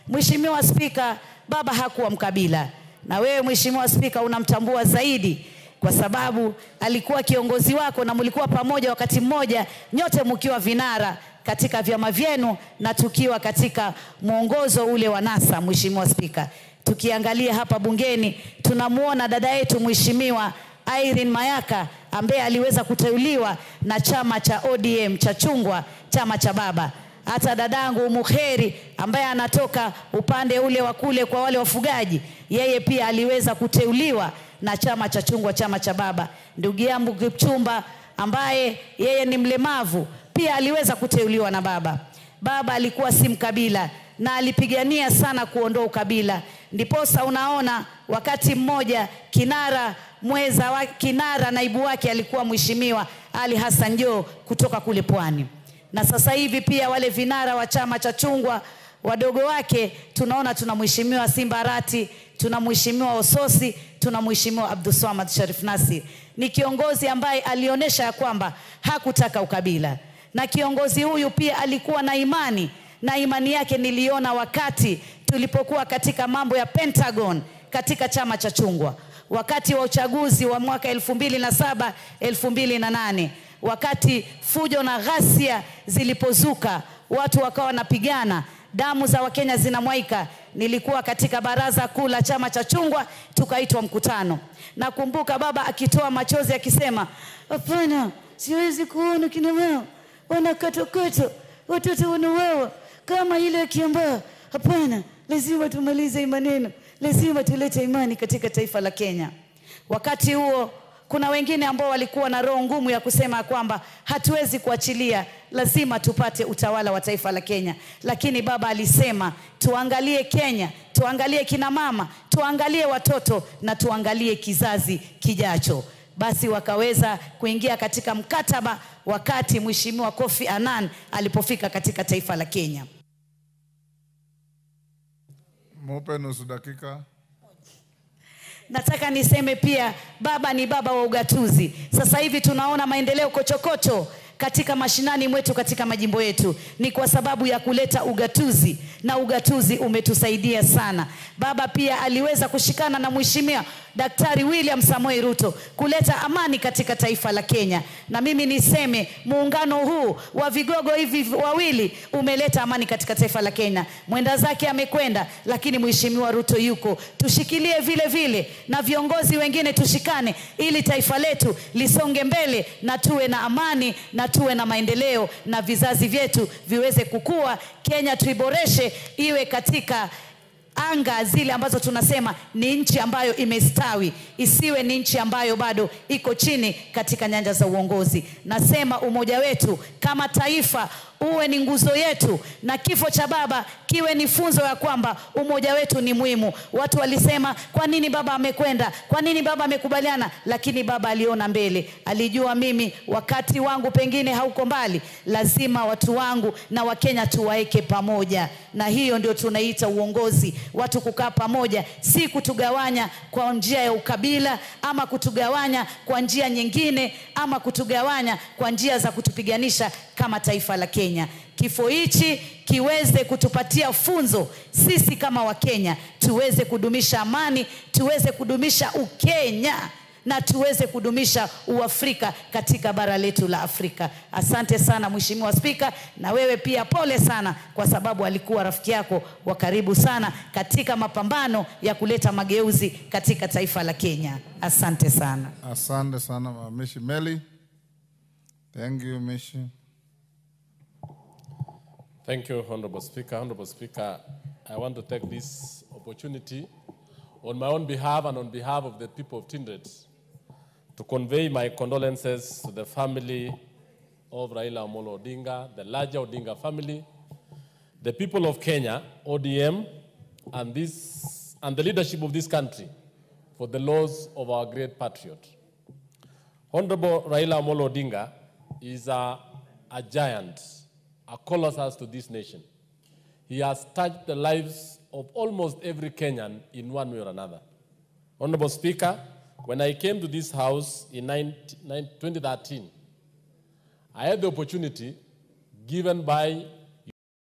Mheshimiwa Spika, baba hakuwa mkabila. Na wewe Mheshimiwa Spika unamtambua zaidi kwa sababu alikuwa kiongozi wako na mlikuwa pamoja wakati mmoja, nyote mkiwa vinara katika vyama vyenu na tukiwa katika mwongozo ule wa NASA. Mheshimiwa Spika, tukiangalia hapa bungeni tunamuona dada yetu Mheshimiwa Irene Mayaka ambaye aliweza kuteuliwa na chama cha ODM cha chungwa, chama cha baba. Hata dadangu Mukheri ambaye anatoka upande ule wa kule kwa wale wafugaji, yeye pia aliweza kuteuliwa na chama cha chungwa, chama cha baba. Ndugu yangu Kipchumba ambaye yeye ni mlemavu pia aliweza kuteuliwa na baba. Baba alikuwa si mkabila na alipigania sana kuondoa ukabila. Ndiposa unaona wakati mmoja kinara naibu wake alikuwa Mheshimiwa Ali Hassan Joho kutoka kule Pwani. Na sasa hivi pia wale vinara wa chama cha chungwa wadogo wake tunaona tuna Mheshimiwa Simba Arati, tuna Mheshimiwa Ososi, tuna Mheshimiwa Abdulswamad Sharif Nassir. Ni kiongozi ambaye alionyesha ya kwamba hakutaka ukabila. Na kiongozi huyu pia alikuwa na imani, na imani yake niliona wakati tulipokuwa katika mambo ya Pentagon katika chama cha chungwa. Wakati wa uchaguzi wa mwaka 2007, 2008, wakati fujo na ghasia zilipozuka, watu wakawa wanapigana, damu za Wakenya zinamwaika, nilikuwa katika baraza kuu la chama cha chungwa, tukaitwa mkutano. Nakumbuka baba akitoa machozi akisema, hapana, siwezi kuona kina mama wanakatokata, watoto wanauawa kama ile Kiambaa. Hapana, lazima tumalize maneno, lazima tulete imani katika taifa la Kenya. Wakati huo kuna wengine ambao walikuwa na roho ngumu ya kusema kwamba hatuwezi kuachilia, lazima tupate utawala wa taifa la Kenya. Lakini baba alisema tuangalie Kenya, tuangalie kina mama, tuangalie watoto na tuangalie kizazi kijacho. Basi wakaweza kuingia katika mkataba wakati Mheshimiwa Kofi Annan alipofika katika taifa la Kenya. Mpe nusu dakika. Nataka niseme pia baba ni baba wa ugatuzi. Sasa hivi tunaona maendeleo kochokocho katika mashinani mwetu, katika majimbo yetu, ni kwa sababu ya kuleta ugatuzi, na ugatuzi umetusaidia sana. Baba pia aliweza kushikana na Mheshimiwa Daktari William Samoei Ruto kuleta amani katika taifa la Kenya. Na mimi niseme muungano huu wa vigogo hivi wawili umeleta amani katika taifa la Kenya. Mwenda zake amekwenda, lakini Mheshimiwa Ruto yuko. Tushikilie vile vile na viongozi wengine tushikane, ili taifa letu lisonge mbele na tuwe na amani na tuwe na maendeleo na vizazi vyetu viweze kukua. Kenya tuiboreshe iwe katika anga zile ambazo tunasema ni nchi ambayo imestawi, isiwe ni nchi ambayo bado iko chini katika nyanja za uongozi. Nasema umoja wetu kama taifa uwe ni nguzo yetu, na kifo cha baba kiwe ni funzo ya kwamba umoja wetu ni muhimu. Watu walisema kwa nini baba amekwenda, kwa nini baba amekubaliana, lakini baba aliona mbele. Alijua mimi wakati wangu pengine hauko mbali, lazima watu wangu na Wakenya tuwaeke pamoja. Na hiyo ndio tunaita uongozi, watu kukaa pamoja, si kutugawanya kwa njia ya ukabila, ama kutugawanya kwa njia nyingine, ama kutugawanya kwa njia za kutupiganisha kama taifa la Kenya. Kifo hichi kiweze kutupatia funzo sisi kama Wakenya, tuweze kudumisha amani, tuweze kudumisha Ukenya, na tuweze kudumisha Uafrika katika bara letu la Afrika. Asante sana Mheshimiwa Spika, na wewe pia pole sana, kwa sababu alikuwa rafiki yako wa karibu sana katika mapambano ya kuleta mageuzi katika taifa la Kenya. Asante sana. Asante sana Mishi Meli. Thank you Mishi. Thank you, Honorable Speaker. Honorable Speaker, I want to take this opportunity on my own behalf and on behalf of the people of Tinderet to convey my condolences to the family of Raila Amolo Odinga, the larger Odinga family, the people of Kenya, ODM, and the leadership of this country for the loss of our great patriot. Honorable Raila Amolo Odinga is a giant, a colossus to this nation. He has touched the lives of almost every Kenyan in one way or another. Honorable Speaker, when I came to this house in 2013, I had the opportunity given by